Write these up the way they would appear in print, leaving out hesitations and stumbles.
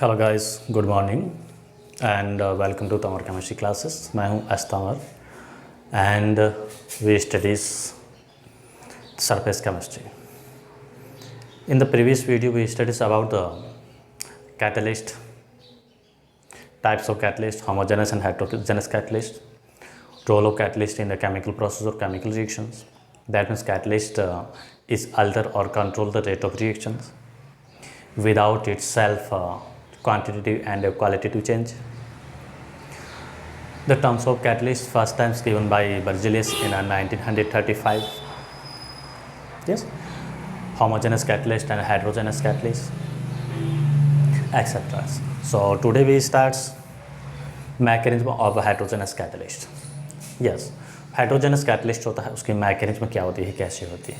Hello guys, good morning and welcome to तमर chemistry classes. मैं हूं अस्तमर and we studies surface chemistry. In the previous video we studies about the catalyst, types of catalyst, homogeneous and heterogeneous catalyst, role of catalyst in the chemical process or chemical reactions. That means catalyst is alter or control the rate of reactions without itself quantitative and qualitative change. The terms of catalyst first times given by Berzelius in 1935. Yes, homogeneous catalyst and heterogeneous catalyst, etc. So today we start mechanism of heterogeneous catalyst. Yes, heterogeneous catalyst होता है, उसकी mechanism क्या होती है, कैसे होती है,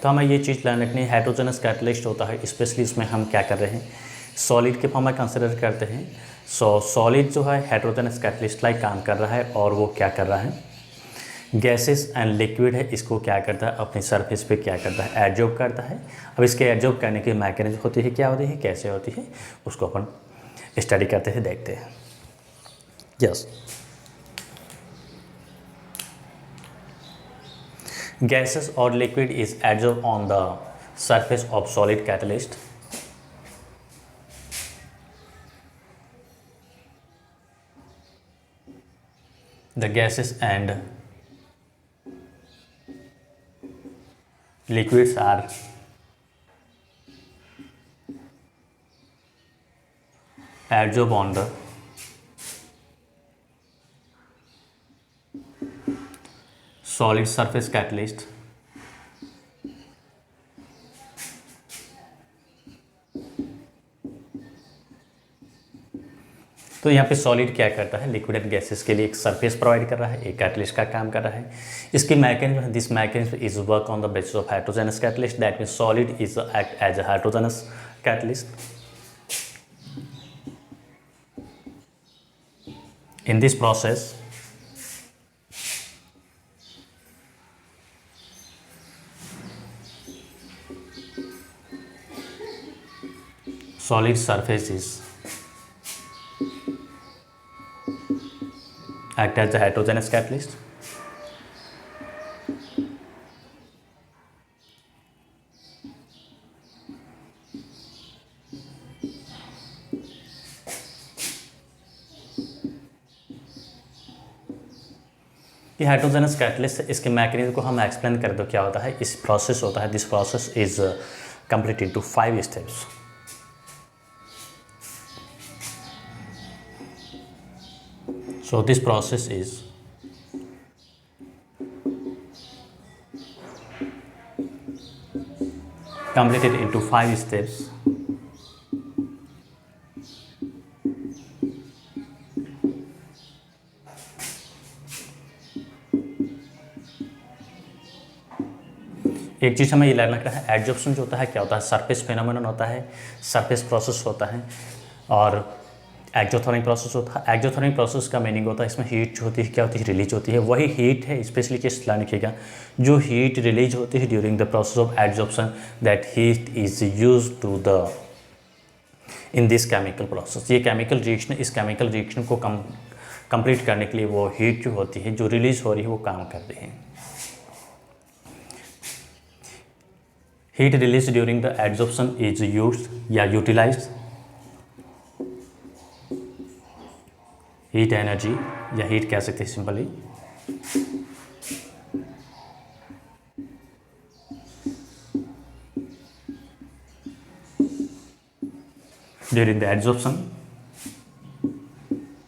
तो हमें ये चीज़ लर्न रखनी है। हेटेरोजेनस कैटलिस्ट होता है, स्पेशली इसमें हम क्या कर रहे हैं, सॉलिड के फॉर्म में कंसिडर करते हैं। सॉलिड जो है हेटेरोजेनस कैटलिस्ट लाइक काम कर रहा है, और वो क्या कर रहा है, गैसेस एंड लिक्विड है, इसको क्या करता है, अपनी सरफेस पे क्या करता है, एडजॉर्ब करता है। अब इसके एडजॉर्ब करने की मैकेनिज्म होती है, क्या होती है, कैसे होती है, उसको अपन स्टडी करते हैं, देखते हैं। Yes, gases or liquid is adsorbed on the surface of solid catalyst. The gases and liquids are adsorbed on the solid surface catalyst तो यहाँ पे सॉलिड क्या करता है, लिक्विड एंड गैसेस के लिए एक सरफेस प्रोवाइड कर रहा है, एक कैटलिस्ट का काम कर रहा है। इसकी मैकेनिज्म है, this mechanism is work on the basis of heterogeneous catalyst, that means solid is act as a heterogeneous catalyst. In this process, solid surface is act as a heterogeneous catalyst. ये heterogeneous catalyst, इसके mechanism को हम explain कर दो क्या होता है। इस प्रोसेस होता है, this process is complete into 5 steps. So this process is completed into 5 steps. एक चीज़ हमें ये लर्न रखना है, एडजॉर्प्शन जो होता है क्या होता है, सरफेस फेनोमेनन होता है, सरफेस प्रोसेस होता है, और एक्जोथर्मिक प्रोसेस होता है। एक्जोथर्मिक प्रोसेस का मीनिंग होता है, इसमें हीट जो होती है क्या होती है, रिलीज होती है। वही हीट है, स्पेशली किस लर्न रखिएगा, जो हीट रिलीज होती है during the process of adsorption, that heat is use to the in this chemical process. ये केमिकल रिएक्शन, इस केमिकल रिएक्शन को कंप्लीट करने के लिए वो हीट जो होती है, जो रिलीज हो रही है, वो काम कर रही है। Heat release during the adsorption is used या यूटिलाइज्ड, हीट एनर्जी या हीट कह सकते हैं simply, during the adsorption.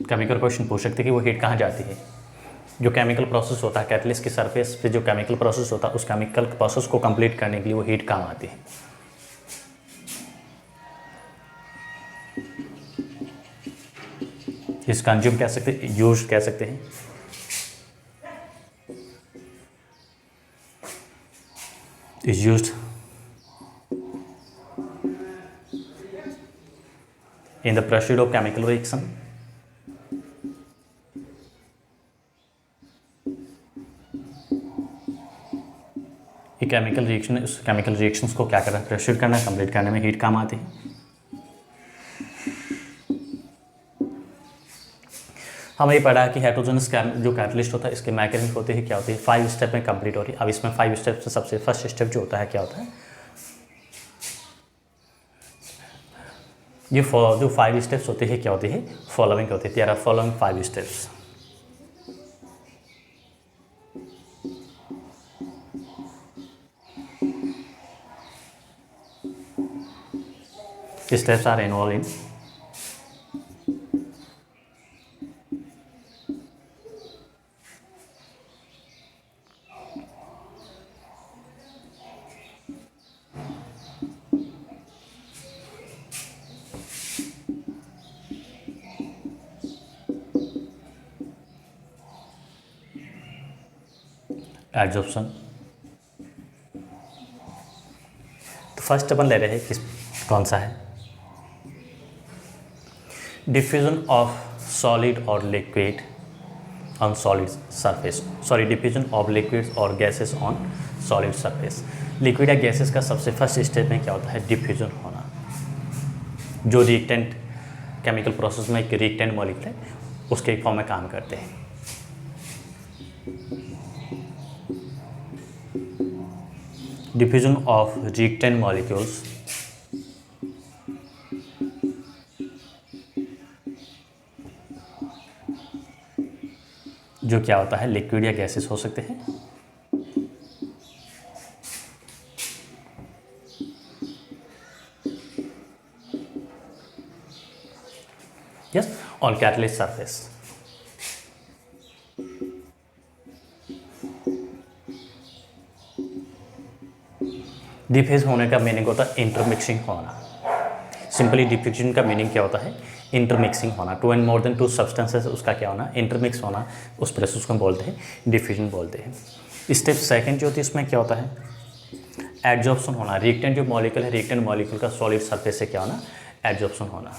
Chemical question पूछ सकते हैं कि वो हीट कहाँ जाती है। जो केमिकल प्रोसेस होता है, कैटलिस्ट की सरफेस पे जो केमिकल प्रोसेस होता है, उस केमिकल प्रोसेस को कंप्लीट करने के लिए वो हीट काम आती है। इस कंज्यूम कह सकते हैं, यूज कह सकते हैं। Is used in the proceed of chemical reaction. ये केमिकल रिएक्शन, उस केमिकल रिएक्शंस को क्या करना है, प्रोसीड करना, कंप्लीट करने में हीट काम आती है। हमें ये पढ़ा कि हेटेरोजेनस जो कैटलिस्ट होता है इसके मैकेनिज्म होते हैं क्या होती है, 5 स्टेप में कंप्लीट हो रही है। अब इसमें 5 स्टेप से सबसे फर्स्ट स्टेप जो होता है क्या होता है, ये जो 5 स्टेप्स होते हैं क्या होती है, फॉलोइंग होती है। There are following 5 steps. Steps are involved in adsorption. तो फर्स्ट अपन ले रहे हैं कौन सा है, डिफ्यूजन ऑफ सॉलिड और liquid on solid surface, sorry diffusion of liquids और gases on solid surface. Liquid या गैसेस का सबसे फर्स्ट स्टेप में क्या होता है, डिफ्यूजन होना, जो रिएक्टेंट केमिकल प्रोसेस में एक रिएक्टेंट मॉलिक्यूल है उसके फॉर्म में काम करते हैं। डिफ्यूजन ऑफ रिएक्टेंट मॉलिक्यूल्स जो क्या होता है, लिक्विड या गैसेस हो सकते हैं। Yes, on catalyst surface. Diffuse होने का मीनिंग होता है इंटरमिक्सिंग होना। सिंपली डिफ्यूजन का मीनिंग क्या होता है, इंटरमिक्सिंग होना। 2 and more than 2 सब्सटेंसेस उसका क्या होना, इंटरमिक्स होना, उस प्रोसेस को बोलते हैं डिफ्यूजन बोलते हैं। स्टेप सेकंड जो होती है इसमें क्या होता है, एडजॉर्प्शन होना। रिएक्टेंट जो मॉलिक्यूल है, रिएक्टेंट मॉलिक्यूल का सॉलिड सरफेस से क्या होना, एडजॉर्प्शन होना।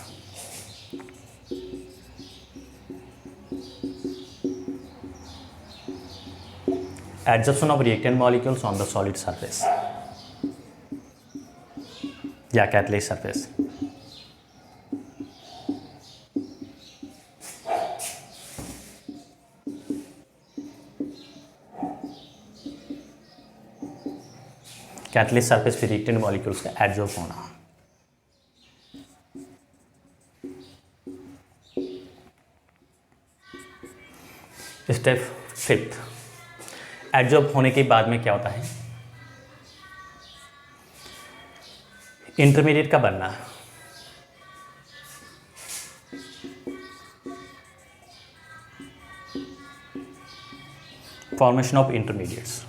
Adsorption of reactant molecules on the solid surface या कैटलिस्ट सरफेस। कैटलिस्ट सरफेस पे रिएक्टेंट मॉलिक्यूल्स का एडजॉर्ब होना। स्टेप फिफ्थ, एडजॉर्ब होने के बाद में क्या होता है, इंटरमीडिएट का बनना। Formation of intermediates.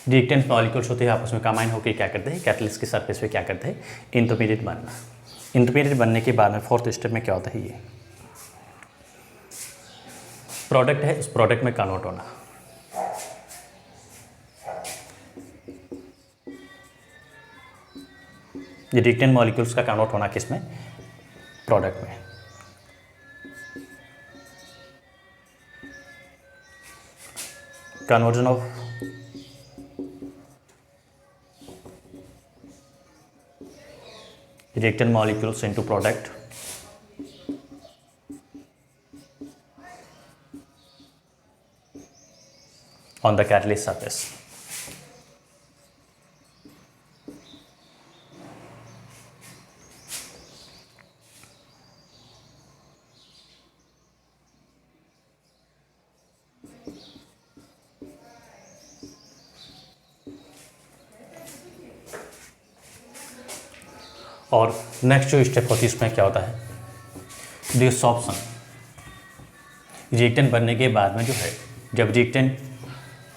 Reactant molecules होते हैं आपस में कंबाइन होकर क्या करते हैं, कैटलिस्ट के सरफेस पे क्या करते हैं, इंटरमीडिएट बनना। इंटरमीडिएट बनने के बाद में फोर्थ स्टेप में क्या होता है, ये प्रोडक्ट है, इस प्रोडक्ट में कन्वर्ट होना। ये रिएक्टेंट मॉलिक्यूल्स का कन्वर्ट होना किस में, प्रोडक्ट में। Conversion of reactant molecules into product on the catalyst surface. और नेक्स्ट जो स्टेप होती है इसमें क्या होता है, डिसॉर्प्शन। रिएक्टेंट बनने के बाद में जो है, जब रिएक्टेंट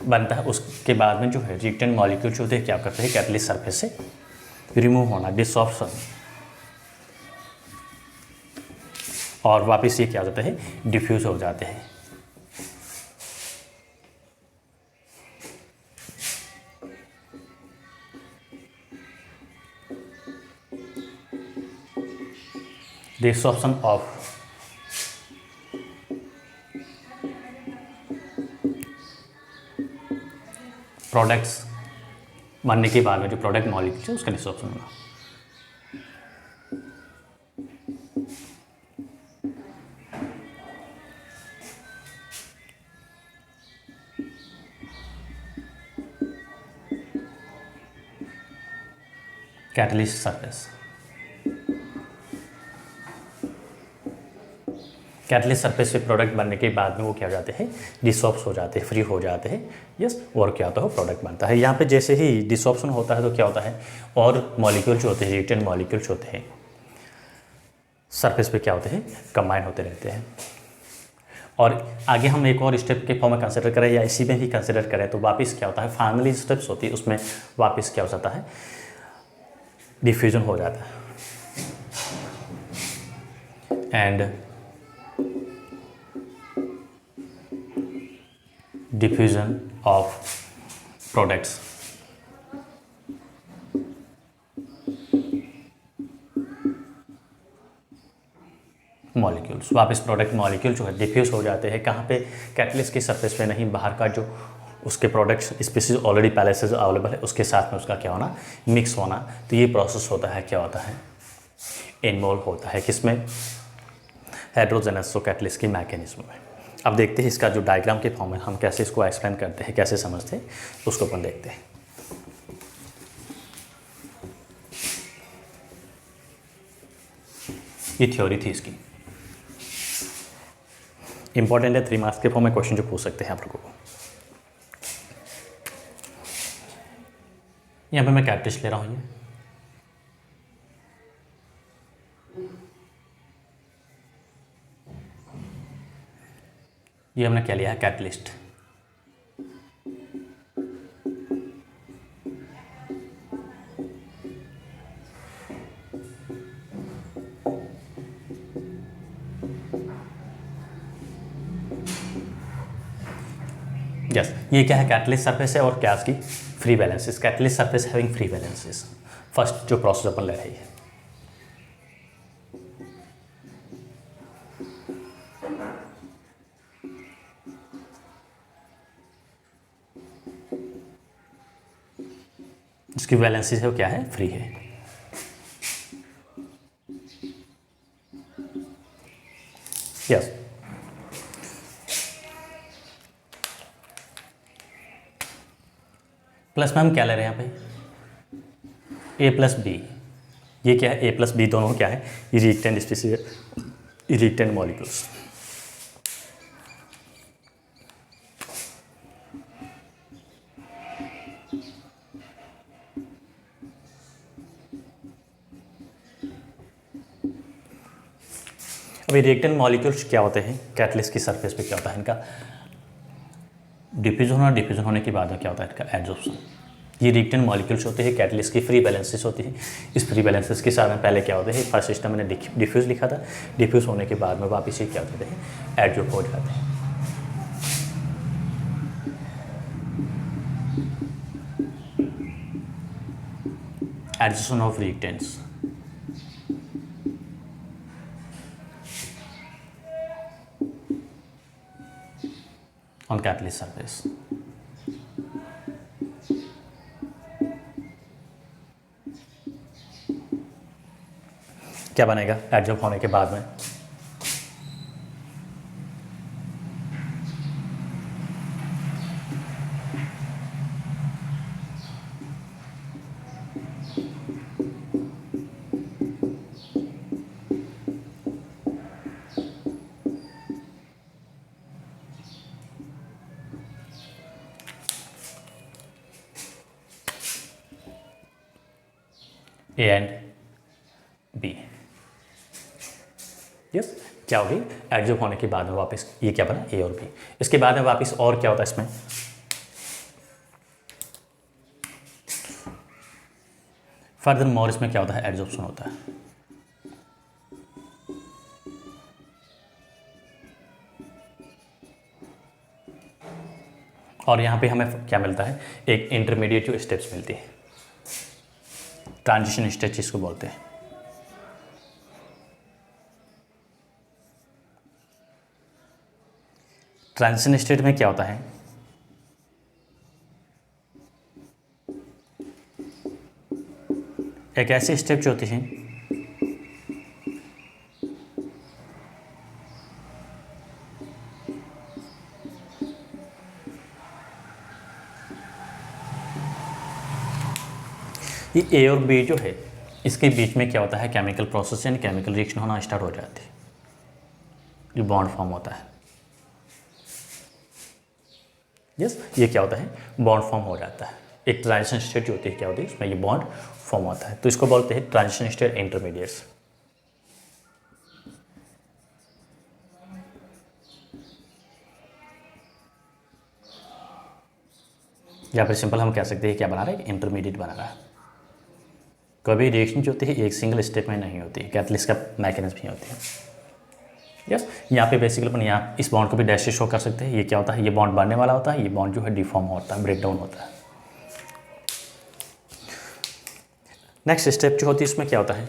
बनता है उसके बाद में जो है रिएक्टेंट मॉलिक्यूल जो होते हैं क्या करते हैं, कैटलिस्ट सरफेस से रिमूव होना, डिसॉर्प्शन। और वापस ये क्या हो जाता है, डिफ्यूज हो जाते हैं। Desorption of products बनने के बाद में जो प्रोडक्ट मॉलिक्यूल है उसका डिसॉर्प्शन होना। कैटलिस्ट सरफेस, कैटलिस्ट सरफेस पे प्रोडक्ट बनने के बाद में वो क्या हो जाते हैं, डिसॉर्प्स हो जाते हैं, फ्री हो जाते हैं। यस, और क्या होता है, प्रोडक्ट बनता है। यहाँ पे जैसे ही डिसॉर्प्शन होता है तो क्या होता है, और मॉलिक्यूल जो होते हैं, रिएक्टेंट मॉलिक्यूल्स होते हैं सरफेस पे क्या होते हैं, कंबाइन होते रहते हैं। और आगे हम एक और स्टेप के फॉर्म में कंसिडर करें या इसी में ही कंसिडर करें तो वापस क्या होता है, फाइनली स्टेप्स होती है उसमें वापस क्या हो जाता है, डिफ्यूजन हो जाता है। And diffusion of products, molecules, वापस प्रोडक्ट मॉलिक्यूल जो है डिफ्यूज हो जाते हैं। कहाँ पे, कैटलिस्ट की सरफेस पे नहीं, बाहर का जो उसके प्रोडक्ट्स स्पीसीज ऑलरेडी पहले से जो अवेलेबल है उसके साथ में उसका क्या होना, मिक्स होना। तो ये प्रोसेस होता है, क्या होता है, इन्वॉल्व होता है किसमें, हेड्रोजेनस कैटलिस्ट की मैकेनिज्म में। अब देखते हैं इसका जो डायग्राम के फॉर्म में हम कैसे इसको एक्सप्लेन करते हैं, कैसे समझते हैं, उसको अपन देखते हैं। ये थ्योरी थी इसकी, इंपॉर्टेंट है, 3 मार्क्स के फॉर्म में क्वेश्चन जो पूछ सकते हैं आप लोगों को। यहाँ पे मैं कैटलिस्ट ले रहा हूँ, ये हमने क्या लिया है, कैटलिस्ट। यस, ये क्या है, कैटलिस्ट सरफेस है और क्या इसकी free balances, catalyst surface having free balances. First जो प्रोसेस अपन ले रही है, इसकी बैलेंसेस है वो क्या है, फ्री है। यस, प्लस में हम क्या ले रहे हैं यहाँ पे, A प्लस बी। ये क्या है, A प्लस बी दोनों क्या है, रिएक्टेंट स्पीसीज, रिएक्टेंट मॉलिक्यूल्स। अभी रिएक्टेंट मॉलिक्यूल्स क्या होते हैं, कैटलिस्ट की सरफेस पे क्या होता है, इनका डिफ्यूजन होना, डिफ्यूजन होने के बाद में क्या होता है, इनका एडजॉर्प्शन। ये रिएक्टेंट मॉलिक्यूल्स होते हैं, कैटलिस्ट की फ्री बैलेंसेस होती है। इस फ्री बैलेंसेस के साथ में पहले क्या होते हैं, फर्स्ट सिस्टम मैंने डिफ्यूज लिखा था, डिफ्यूज होने के बाद में वापस ये क्या होते हैं, एडजॉर्ब हो जाते हैं। Adsorption of reactants, on catalyst surface। क्या बनेगा, एडजॉर्ब होने के बाद में A एंड B। यस, क्या होगी, एडजॉर्ब होने के बाद में वापस ये क्या बना, A और B। इसके बाद में वापस और क्या होता है इसमें, फर्दर मोर इसमें क्या होता है, एडजॉर्प्शन होता है। और यहाँ पे हमें क्या मिलता है, एक इंटरमीडिएट जो स्टेप्स मिलती है, ट्रांजिशन स्टेज जिसको बोलते हैं। ट्रांजिशन स्टेट में क्या होता है, एक ऐसी स्टेप जो होती है ये ए और बी जो है इसके बीच में क्या होता है, केमिकल प्रोसेस यानी केमिकल रिएक्शन होना स्टार्ट हो जाती है, जो बॉन्ड फॉर्म होता है। यस, ये क्या होता है, बॉन्ड फॉर्म हो जाता है। एक ट्रांजिशन स्टेट जो होती है क्या होती है, इसमें ये बॉन्ड फॉर्म होता है, तो इसको बोलते हैं ट्रांजिशन स्टेट इंटरमीडिएट्स। या फिर सिंपल हम कह सकते हैं क्या बना रहा है, इंटरमीडिएट बना रहा है। कभी रिएक्शन जो होती है एक सिंगल स्टेप में नहीं होती, कैटलिस्ट का मैकेनिज्म ही होती है। यस, यहाँ पे बेसिकली अपन यहाँ इस बॉन्ड को भी डैश से शो कर सकते हैं। ये क्या होता है, ये बॉन्ड बनने वाला होता है, ये बॉन्ड जो है डिफॉर्म होता है, ब्रेक डाउन होता है। नेक्स्ट स्टेप जो होती है इसमें क्या होता है,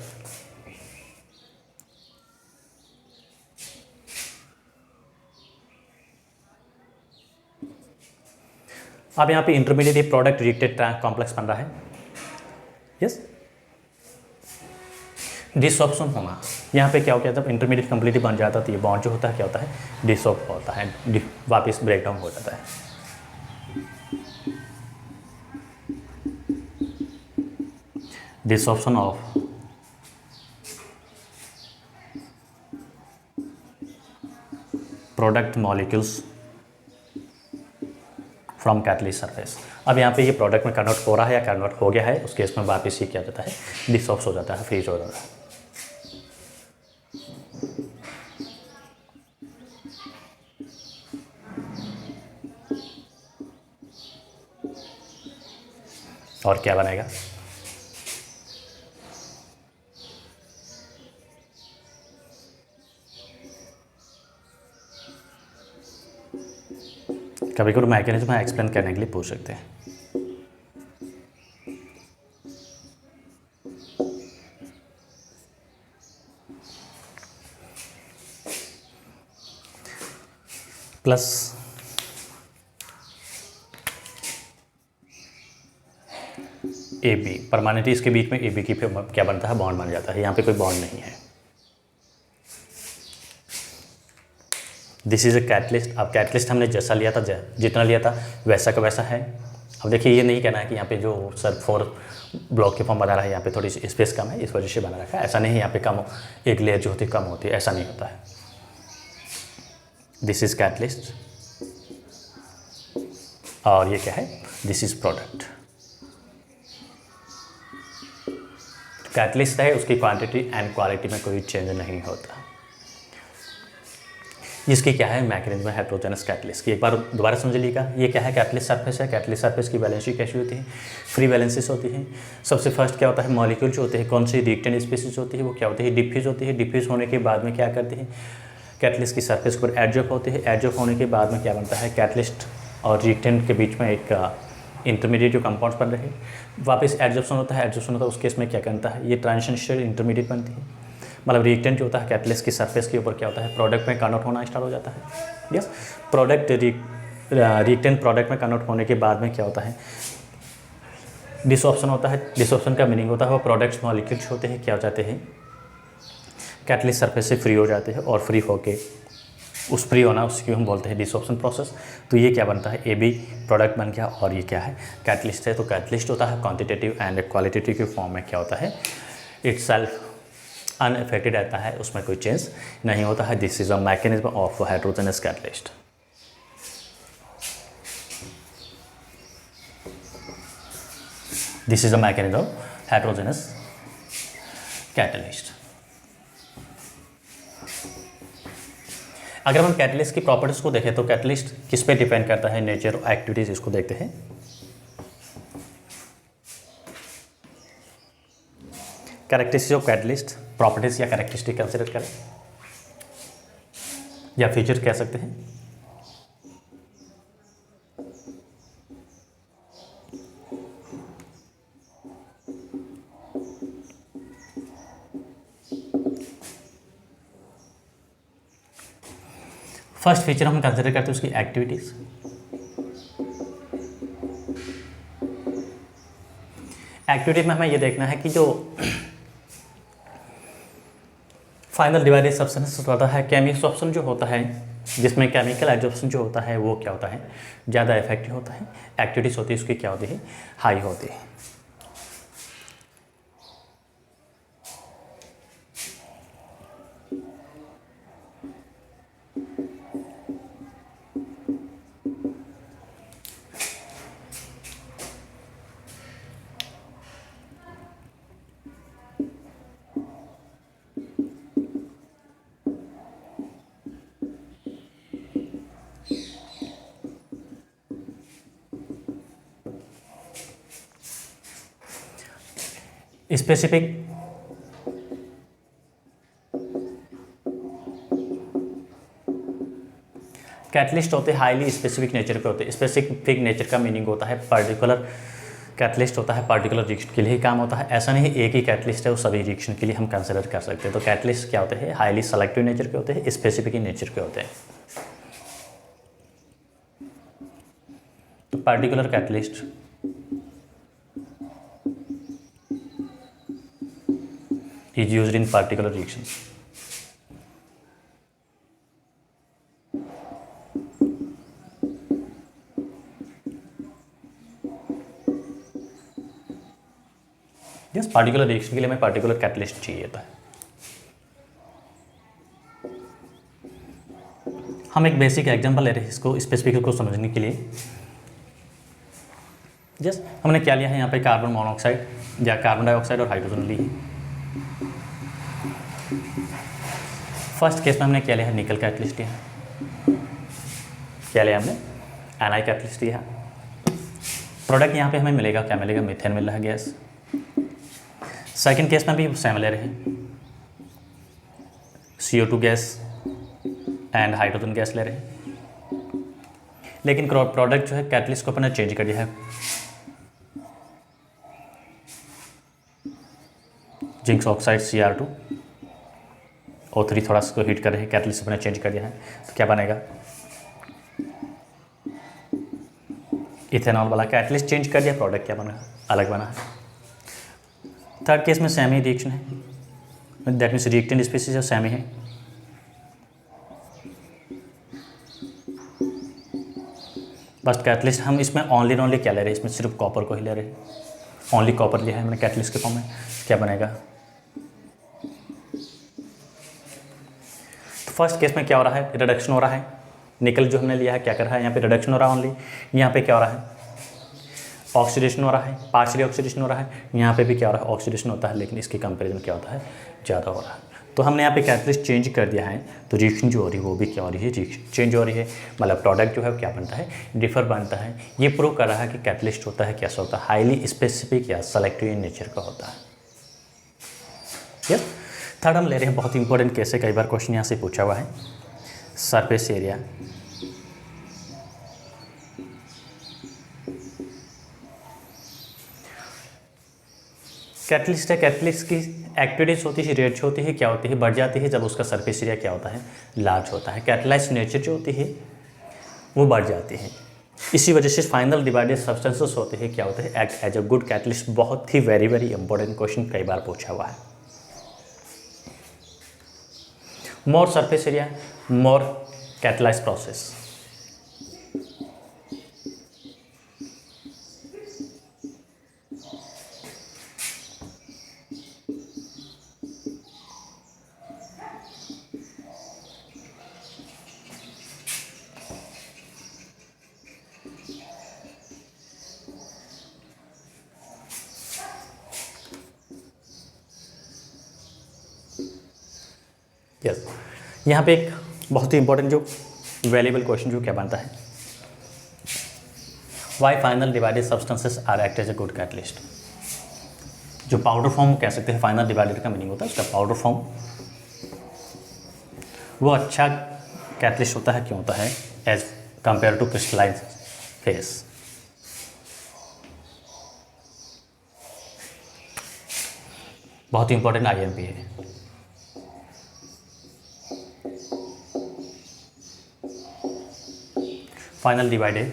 अब यहाँ पे इंटरमीडिएट प्रोडक्ट रिएक्टेड कॉम्प्लेक्स बन रहा है। यस, डिसऑप्शन होना, यहाँ पे क्या हो गया, जब इंटरमीडिएट कंप्लीटली बन जाता है तो ये बॉन्ड जो होता है क्या होता है, डिसऑफ होता है, वापस ब्रेक डाउन हो जाता है। Desorption of product molecules from catalyst surface. अब यहाँ पे ये प्रोडक्ट में कन्वर्ट हो रहा है या कन्वर्ट हो गया है, उस केस में वापस ये क्या हो जाता है, डिसऑफ हो जाता है, फ्रीज हो जाता है। और क्या बनेगा, कभी कभी मैकेनिज्म एक्सप्लेन करने के लिए पूछ सकते हैं। प्लस ए बी, परमानेंटली इसके बीच में ए बी की क्या बनता है, बॉन्ड बन जाता है। यहाँ पे कोई बॉन्ड नहीं है। This is a catalyst. अब कैटलिस्ट हमने जैसा लिया था, जितना लिया था वैसा का वैसा है। अब देखिए ये नहीं कहना है कि यहाँ पे जो सर 4 ब्लॉक के फॉर्म बना रहा है, यहाँ पे थोड़ी सी स्पेस कम है इस वजह से बना रखा है, ऐसा नहीं है। यहाँ पे कम एक लेयर जो होती है कम होती है, ऐसा नहीं होता है। दिस इज कैटलिस्ट और ये क्या है, दिस इज प्रोडक्ट। कैटलिस्ट है, उसकी क्वांटिटी एंड क्वालिटी में कोई चेंज नहीं होता। इसकी क्या है, मैकेनिज्म हेटेरोजेनस कैटलिस्ट की। एक बार दोबारा समझ लीजिएगा, ये क्या है, कैटलिस्ट सरफेस है। कैटलिस्ट सरफेस की वैलेंसी कैसी होती है, फ्री वैलेंसीज होती है। सबसे फर्स्ट क्या होता है, मॉलिक्यूल जो होते हैं, कौन सी रिएक्टेंट स्पीसीज होती है, वो क्या होती है, डिफ्यूज होती है। डिफ्यूज होने के बाद में क्या करती है, कैटलिस्ट की सरफेस पर एडजॉर्ब होती है। एडजॉर्ब होने के बाद में क्या बनता है, कैटलिस्ट और रिएक्टेंट के बीच में एक इंटरमीडिएट जो कंपाउंड्स बन रहे हैं, वापस एडजॉर्प्शन होता है। एडजॉर्प्शन होता है उस केस में क्या करता है, ये ट्रांजिशन स्टेट इंटरमीडिएट बनती है। मतलब रिएक्टेंट जो होता है कैटलिस्ट की सरफेस के ऊपर क्या होता है, प्रोडक्ट में कन्वर्ट होना स्टार्ट हो जाता है। यस, प्रोडक्ट रिएक्टेंट प्रोडक्ट में कन्वर्ट होने के बाद में क्या होता है, डिसऑप्शन होता है। डिसऑप्शन का मीनिंग होता है वो प्रोडक्ट्स मॉलिक्यूल्स होते हैं क्या हो जाते हैं, कैटलिस्ट सरफेस से फ्री हो जाते हैं। और फ्री होके उस फ्री होना उसकी हम बोलते हैं डिसऑप्शन प्रोसेस। तो ये क्या बनता है, ए बी प्रोडक्ट बन गया। और ये क्या है, कैटलिस्ट है। तो कैटलिस्ट होता है क्वांटिटेटिव एंड क्वालिटेटिव के फॉर्म में क्या होता है, इटसेल्फ अनअफेक्टेड रहता है, उसमें कोई चेंज नहीं होता है। This is a mechanism of heterogeneous catalyst. This is a mechanism of heterogeneous catalyst. अगर हम कैटलिस्ट की प्रॉपर्टीज को देखें तो कैटलिस्ट किस पे डिपेंड करता है, नेचर और एक्टिविटीज, इसको देखते हैं। कैरेक्टरिस्टिक्स ऑफ कैटलिस्ट, प्रॉपर्टीज या कैरेक्टरिस्टिक कंसिडर करें या फीचर कह सकते हैं। फर्स्ट फीचर हम कंसिडर करते हैं उसकी एक्टिविटीज। एक्टिविटी में हमें ये देखना है कि जो फाइनल डिवाइडेड सब्सटेंस होता है, केमिसॉर्प्शन जो होता है, जिसमें केमिकल एब्जॉर्प्शन जो होता है वो क्या होता है, ज़्यादा इफेक्टिव होता है। एक्टिविटीज़ होती है उसकी क्या होती है, हाई होती है। स्पेसिफिक कैटलिस्ट होते हैं हाईली स्पेसिफिक नेचर के होते हैं। स्पेसिफिक नेचर का मीनिंग होता है पर्टिकुलर कैटलिस्ट होता है, पर्टिकुलर रिएक्शन के लिए ही काम होता है। ऐसा नहीं एक ही कैटलिस्ट है वो सभी रिएक्शन के लिए हम कंसिडर कर सकते हैं। तो कैटलिस्ट क्या होते हैं, हाईली सेलेक्टिव नेचर के होते हैं, स्पेसिफिक नेचर के होते हैं। तो particular catalyst is used in particular reactions. Yes, particular reaction के लिए हमें पार्टिकुलर कैटलिस्ट चाहिए होता है। हम एक बेसिक एग्जांपल ले रहे हैं इसको स्पेसिफिक को समझने के लिए। यस, हमने क्या लिया है यहाँ पे, कार्बन मोनोऑक्साइड या कार्बन डाइऑक्साइड और हाइड्रोजन ली है। फर्स्ट केस में हमने क्या लिया है, निकल कैटलिस्ट लिया। क्या लिया हमने, एनआई कैटलिस्ट लिया। प्रोडक्ट यहाँ पे हमें मिलेगा, क्या मिलेगा, मीथेन मिल रहा है गैस। सेकंड केस में भी सेम ले रहे हैं, CO2 gas and hydrogen gas ले रहे हैं। लेकिन प्रोडक्ट जो है कैटलिस्ट को अपने चेंज कर दिया है, जिंक ऑक्साइड Cr2 O3 थोड़ा सा हीट कर रहे हैं, कैटलिस्ट अपने चेंज कर दिया है। तो क्या बनेगा, इथेनॉल वाला कैटलिस्ट चेंज कर दिया, प्रोडक्ट क्या बना, अलग बना है। थर्ड केस में सेम ही रिएक्शन है, that means reactant species same ही है। बस कैटलिस्ट हम इसमें ओनली क्या ले रहे हैं, इसमें सिर्फ कॉपर को ही ले रहे हैं, ओनली कॉपर लिया है मैंने कैटलिस्ट के फॉर्म में। क्या बनेगा, तो फर्स्ट केस में क्या हो रहा है, रिडक्शन हो रहा है। निकल जो हमने लिया है क्या कर रहा है, यहाँ पे रिडक्शन हो रहा है ओनली। यहाँ पे क्या हो रहा है, ऑक्सीडेशन हो रहा है, पार्शियली ऑक्सीडेशन हो रहा है। यहाँ पे भी क्या हो रहा है, ऑक्सीडेशन होता है, लेकिन इसके कंपैरिजन क्या होता है, ज़्यादा हो रहा है। तो हमने यहाँ पे कैटलिस्ट चेंज कर दिया है, तो रिएक्शन जो हो रही है वो भी क्या हो रही है, रिएक्शन चेंज हो रही है। मतलब प्रोडक्ट जो है क्या बनता है, डिफर बनता है। ये प्रूव कर रहा है कि कैटलिस्ट होता है कैसा होता है, हाईली स्पेसिफिक या सेलेक्टिव इन नेचर का होता है। यस, थर्ड हम ले रहे हैं, बहुत इंपॉर्टेंट केस है, कई बार क्वेश्चन यहाँ से पूछा हुआ है, सरफेस एरिया। कैटलिस्ट है, कैटलिस्ट की एक्टिविटीज होती है, रेट्स होती है, क्या होती है, बढ़ जाती है जब उसका सरफेस एरिया क्या होता है, लार्ज होता है। कैटलाइज नेचर जो होती है वो बढ़ जाती है। इसी वजह से फाइनल डिवाइडेड सब्सटेंसेस होते हैं, क्या होते हैं, act as a good catalyst. बहुत ही वेरी इंपॉर्टेंट क्वेश्चन, कई बार पूछा हुआ है। More surface area, more catalyse process. Yes, यहाँ पे एक बहुत ही इंपॉर्टेंट जो वैल्यूएबल क्वेश्चन जो क्या बनता है, why final divided substances are act as a good catalyst. जो पाउडर फॉर्म कह सकते हैं, फाइनल डिवाइडेड का मीनिंग होता है उसका पाउडर फॉर्म, वो अच्छा कैटलिस्ट होता है, क्यों होता है, as compare to crystallise face. बहुत ही इंपॉर्टेंट IMP है। फाइनल डिवाइडेड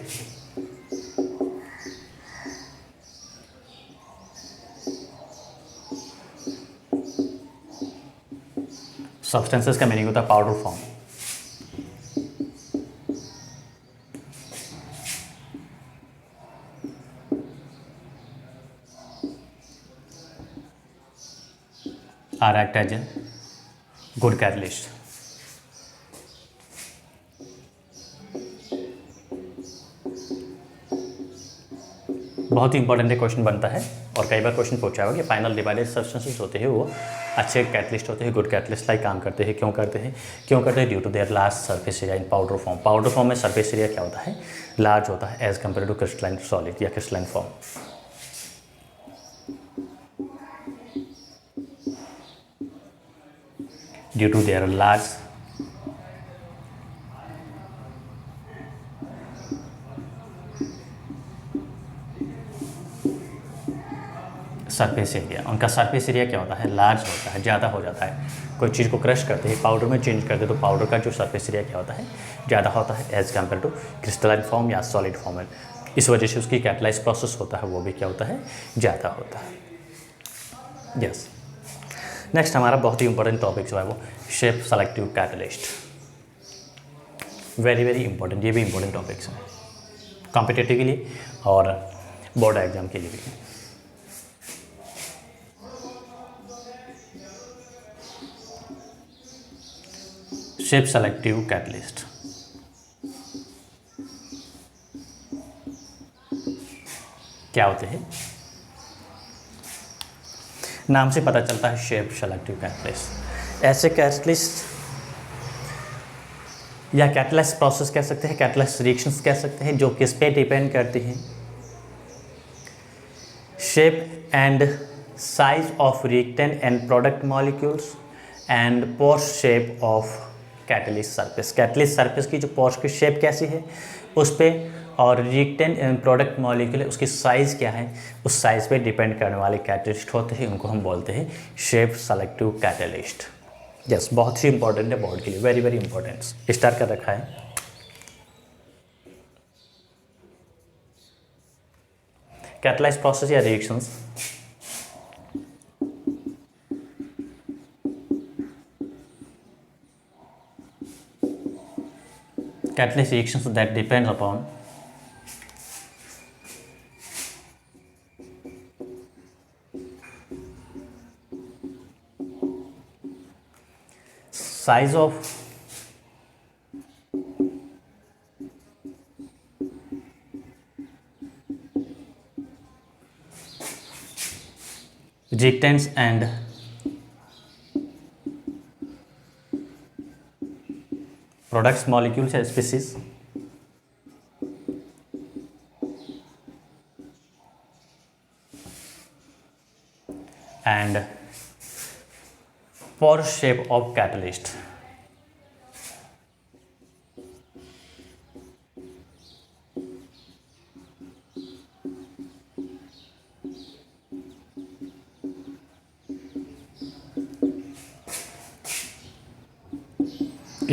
सब्सटेंसेस का मीनिंग होता है powder form. Are act as a good catalyst. बहुत ही इंपॉर्टेंट क्वेश्चन बनता है और कई बार क्वेश्चन पूछा होगा कि फाइनल डिवाइडेड सब्सटेंसेस होते हैं वो अच्छे कैटलिस्ट होते हैं, गुड कैटलिस्ट लाइक काम करते हैं। क्यों करते हैं? Due to their large surface area in powder form. Powder form में सरफेस एरिया क्या होता है? लार्ज होता है as compare to crystalline solid या crystalline form. Due to their large surface area, उनका सरफेस एरिया क्या होता है? लार्ज होता है, ज़्यादा हो जाता है। कोई चीज़ को क्रश करते हैं, पाउडर में चेंज करते हैं, तो पाउडर का जो सरफेस एरिया क्या होता है? ज़्यादा होता है as compare to crystalline form या सॉलिड फॉर्म में। इस वजह से उसकी कैटलाइज प्रोसेस होता है वो भी क्या होता है? ज़्यादा होता है। यस, नेक्स्ट हमारा बहुत ही इंपॉर्टेंट टॉपिक जो है वो shape selective catalyst. Very very important, ये भी इंपॉर्टेंट टॉपिक्स हैं कॉम्पिटिटिव के लिए और बोर्ड एग्जाम के लिए भी। शेप सेलेक्टिव कैटलिस्ट क्या होते हैं? नाम से पता चलता है शेप सेलेक्टिव कैटलिस्ट। ऐसे कैटलिस्ट या कैटलाइज प्रोसेस कह सकते हैं, कैटलाइज रिएक्शंस कह सकते हैं, जो किस पे डिपेंड करती हैं? Shape and size of reactant and product molecules and pores shape of catalyst surface. Catalyst surface की जो पोर्स की शेप कैसी है उस पर, और रिएक्टेंट एंड प्रोडक्ट मॉलिक्यूल है उसकी साइज़ क्या है, उस साइज़ पे डिपेंड करने वाले कैटलिस्ट होते हैं, उनको हम बोलते हैं शेप सेलेक्टिव कैटलिस्ट। यस, बहुत ही इंपॉर्टेंट है बोर्ड के लिए, वेरी वेरी इंपॉर्टेंट। स्टार्ट कर रखा है। कैटलाइज प्रोसेस या reactions catalyst reactions that depends upon size of reactants and products molecules या species and pore shape of catalyst.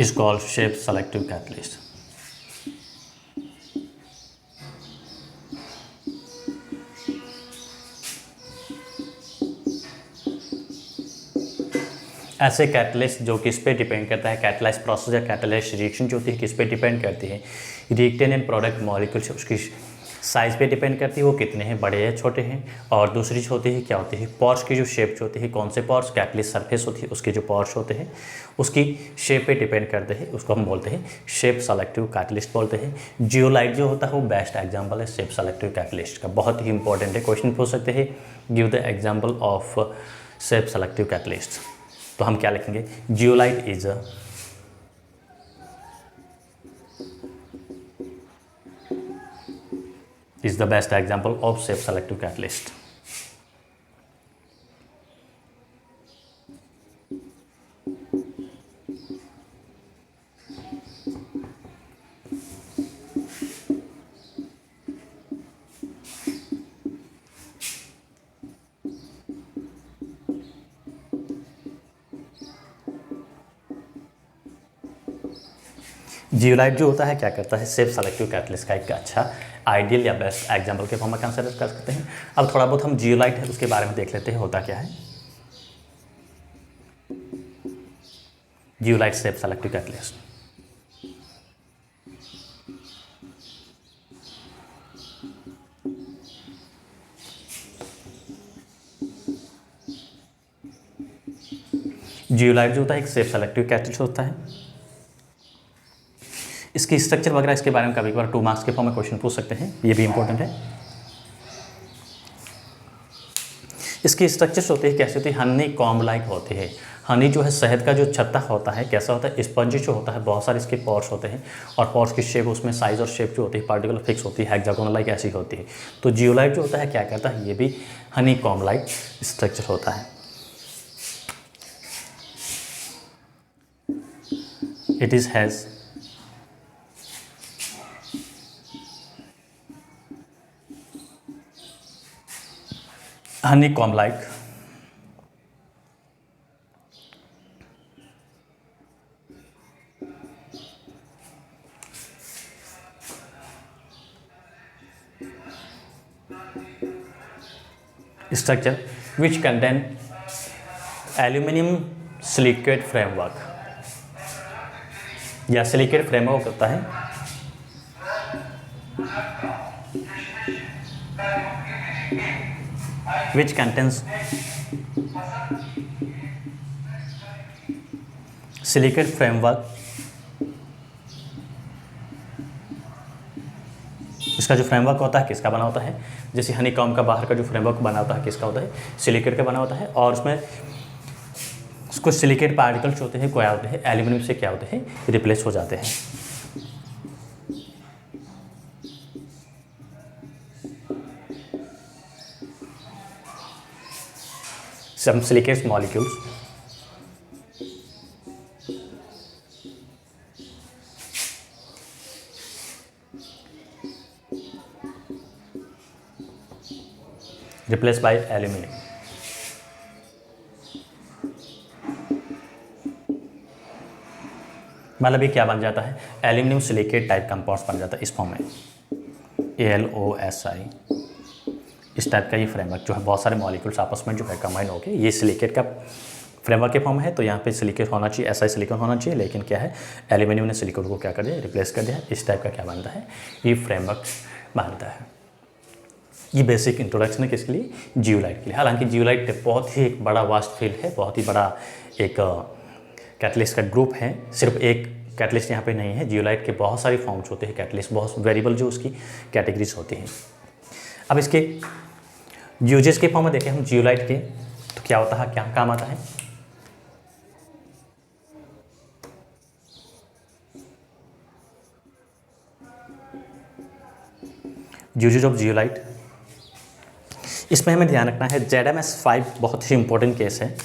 Is called shape selective catalyst. ऐसे catalyst जो किस पे डिपेंड करता है, कैटलाइज प्रोसेस या कैटलाइज रिएक्शन जो होती है किस पे डिपेंड करती है? रिएक्टेंट एंड प्रोडक्ट मॉलिक्यूल्स उसकी साइज़ पे डिपेंड करती है, वो कितने हैं, बड़े हैं छोटे हैं। और दूसरी जो होती है क्या होती है? पॉर्स की जो शेप जो होती है, कौन से पॉर्स? कैटलिस्ट सरफेस होती है उसके जो पॉर्स होते हैं उसकी शेप पे डिपेंड करते हैं, उसको हम बोलते हैं शेप सेलेक्टिव कैटलिस्ट बोलते हैं। जियोलाइट जो होता है वो बेस्ट एग्जाम्पल है शेप सेलेक्टिव कैटलिस्ट का, बहुत ही इंपॉर्टेंट है। क्वेश्चन पूछ सकते हैं give the example of shape selective catalyst, तो हम क्या लिखेंगे? Zeolite is the best example of shape selective catalyst. Zeolite जो होता है क्या करता है? शेप सेलेक्टिव कैटलिस्ट का एक अच्छा आइडियल या बेस्ट एग्जाम्पल के फॉर्म में कंसिडर कर सकते हैं। अब थोड़ा बहुत हम जियोलाइट है उसके बारे में देख लेते हैं होता क्या है। Zeolite safe selective catalyst. Zeolite जो होता है एक सेफ सेलेक्टिव कैटलिस्ट होता है। इसकी स्ट्रक्चर वगैरह इसके बारे में कभी कभार 2 मार्क्स के फॉर्म में क्वेश्चन पूछ सकते हैं, ये भी इंपॉर्टेंट है। इसकी स्ट्रक्चर्स होते हैं कैसे होती है, हनी कॉम्ब लाइक होती है। हनी जो है शहद का जो छत्ता होता है कैसा होता है, स्पंज जो होता है, बहुत सारे इसके पॉर्स होते हैं और पॉर्स की शेप उसमें साइज और शेप जो होती है पार्टिकुलर फिक्स होती है, हेक्सागोनल लाइक ऐसी होती है। तो जियोलाइट जो होता है क्या करता है, ये भी हनी कॉम्ब लाइक स्ट्रक्चर होता है। It is has honeycomb like structure which contain aluminum silicate framework या सिलिकेट फ्रेमवर्क होता है which contains silicate framework। इसका जो फ्रेमवर्क होता है किसका बना होता है, जैसे हनीकॉम्ब का बाहर का जो फ्रेमवर्क बना होता है किसका होता है, सिलिकेट का बना होता है और उसमें कुछ सिलिकेट पार्टिकल्स होते हैं क्या होते हैं, एल्यूमिनियम से क्या होते हैं रिप्लेस हो जाते हैं। Some silicate molecules replaced by aluminum। मतलब ये क्या बन जाता है, एल्यूमिनियम सिलिकेट टाइप कंपाउंड्स बन जाता है इस फॉर्म में, ALOSI। इस टाइप का ये फ्रेमवर्क जो है बहुत सारे मॉलिक्यूल्स आपस में जो है कंबाइन होकर ये सिलिकेट का फ्रेमवर्क के फॉर्म है। तो यहाँ पे सिलिकेट होना चाहिए, ऐसा सिलिकॉन होना चाहिए, लेकिन क्या है एल्यूमिनियम ने सिलिकॉन को क्या कर दिया, रिप्लेस कर दिया। इस टाइप का क्या बनता है, ये फ्रेमवर्क बनता है। ये बेसिक इंट्रोडक्शन है किसके लिए, जियोलाइट के लिए। हालांकि जियोलाइट बहुत ही एक बड़ा वास्ट फील्ड है, बहुत ही बड़ा एक कैटलिस्ट का ग्रुप है। सिर्फ एक कैटलिस्ट यहाँ पे नहीं है, जियोलाइट के बहुत सारे फॉर्म्स होते हैं कैटलिस्ट, बहुत वेरिएबल जो उसकी कैटेगरीज होती हैं। अब इसके यूजेस के फॉर्म में देखें हम जियोलाइट के, तो क्या होता है, क्या काम आता है। यूजेज ऑफ जियोलाइट, इसमें हमें ध्यान रखना है ZMS5 बहुत ही इंपॉर्टेंट केस है।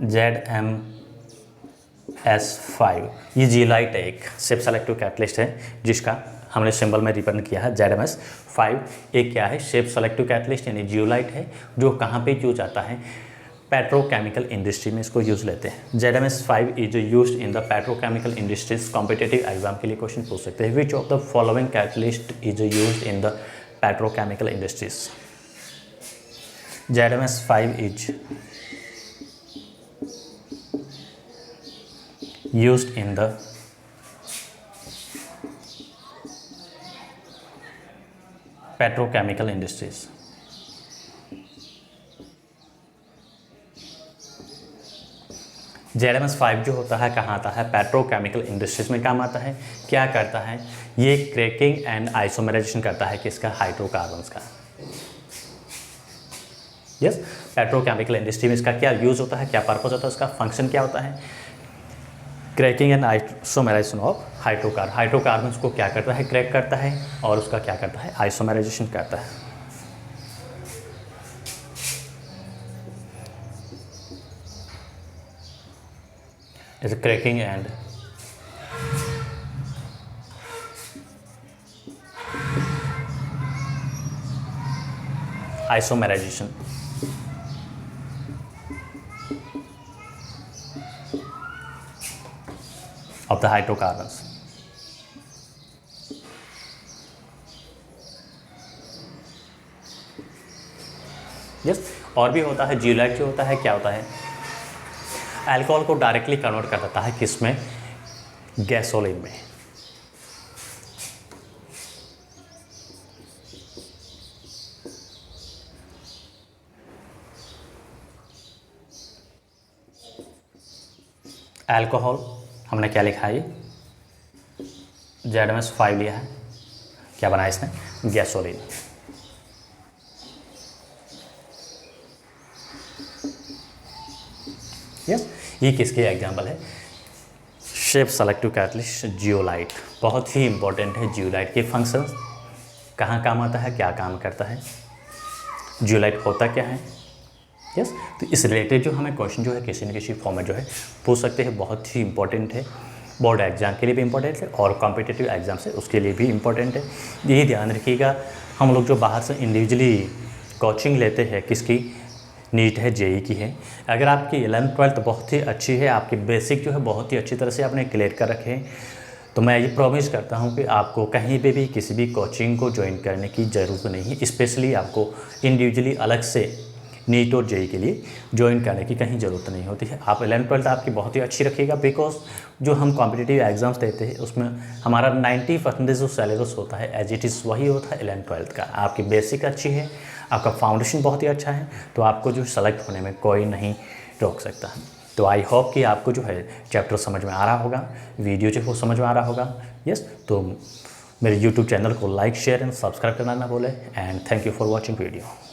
ZMS5 ये जियोलाइट है, एक सेफ सेलेक्टिव कैटलिस्ट है जिसका हमने सिंबल में रिप्रेजेंट किया है ZMS5। एक क्या है, सेफ सेलेक्टिव कैटलिस्ट यानी जियोलाइट है जो कहाँ पे यूज आता है, पेट्रोकेमिकल इंडस्ट्री में इसको यूज लेते हैं। ZMS5 is used in the petrochemical industries. Competitive exam के लिए क्वेश्चन पूछ सकते हैं, which of the following catalyst is used in the petrochemical industries. ZMS5 is used in the petrochemical industries। ZMS5 जो होता है कहाँ आता है, पेट्रोकेमिकल इंडस्ट्रीज में काम आता है। क्या करता है, ये क्रैकिंग एंड आइसोमराइजेशन करता है किसका, हाइड्रोकार्बन्स का। यस, पेट्रोकेमिकल इंडस्ट्री में इसका क्या यूज होता है, क्या पर्पज होता है, उसका फंक्शन क्या होता है, cracking and isomerisation of hydrocarbon. Hydrocarbons को क्या करता है, क्रैक करता है और उसका क्या करता है, आइसोमराइजेशन करता है। Is cracking and isomerisation of the hydrocarbons। Yes, और भी होता है जियोलाइट जो होता है क्या होता है, अल्कोहल को डायरेक्टली कन्वर्ट कर देता है किसमें, गैसोलीन में। अल्कोहल हमने क्या लिखा है, ZMS5 लिया है, क्या बनाया इसने, गैसोलीन। यस, ये किसके एग्जाम्पल है, शेप सेलेक्टिव कैटलिस्ट जियोलाइट। बहुत ही इंपॉर्टेंट है जियोलाइट के फंक्शंस, कहाँ काम आता है, क्या काम करता है, जियोलाइट होता क्या है। यस, तो इस रिलेटेड जो हमें क्वेश्चन जो है किसी न किसी फॉर्म में जो है पूछ सकते हैं, बहुत ही इंपॉर्टेंट है, बोर्ड एग्जाम के लिए भी इम्पोर्टेंट है और कॉम्पिटिटिव एग्जाम से उसके लिए भी इम्पोर्टेंट है। यही ध्यान रखिएगा, हम लोग जो बाहर से इंडिविजुअली कोचिंग लेते हैं, किसकी, नीट है, जेई की है, अगर आपकी 11th-12th बहुत ही अच्छी है, आपकी बेसिक जो है बहुत ही अच्छी तरह से आपने क्लियर कर रखे हैं, तो मैं ये प्रॉमिस करता हूँ कि आपको कहीं पे भी किसी भी कोचिंग को ज्वाइन करने की ज़रूरत नहीं है। स्पेशली आपको इंडिविजुअली अलग से नीट और जेई के लिए ज्वाइन करने की कहीं ज़रूरत नहीं होती है। आप 11th-12th आपकी बहुत ही अच्छी रखिएगा, बिकॉज जो हम कॉम्पिटिटिव एग्जाम्स देते हैं उसमें हमारा 90% जो सिलेबस होता है एज इट इज़ वही होता है 11th-12th का। आपकी बेसिक अच्छी है, आपका फाउंडेशन बहुत ही अच्छा है, तो आपको जो सेलेक्ट होने में कोई नहीं रोक सकता। तो आई होप कि आपको जो है चैप्टर समझ में आ रहा होगा, वीडियो जो है वो समझ में आ रहा होगा। यस, तो मेरे यूट्यूब चैनल को लाइक, शेयर एंड सब्सक्राइब करना ना भूलें। And thank you for watching video.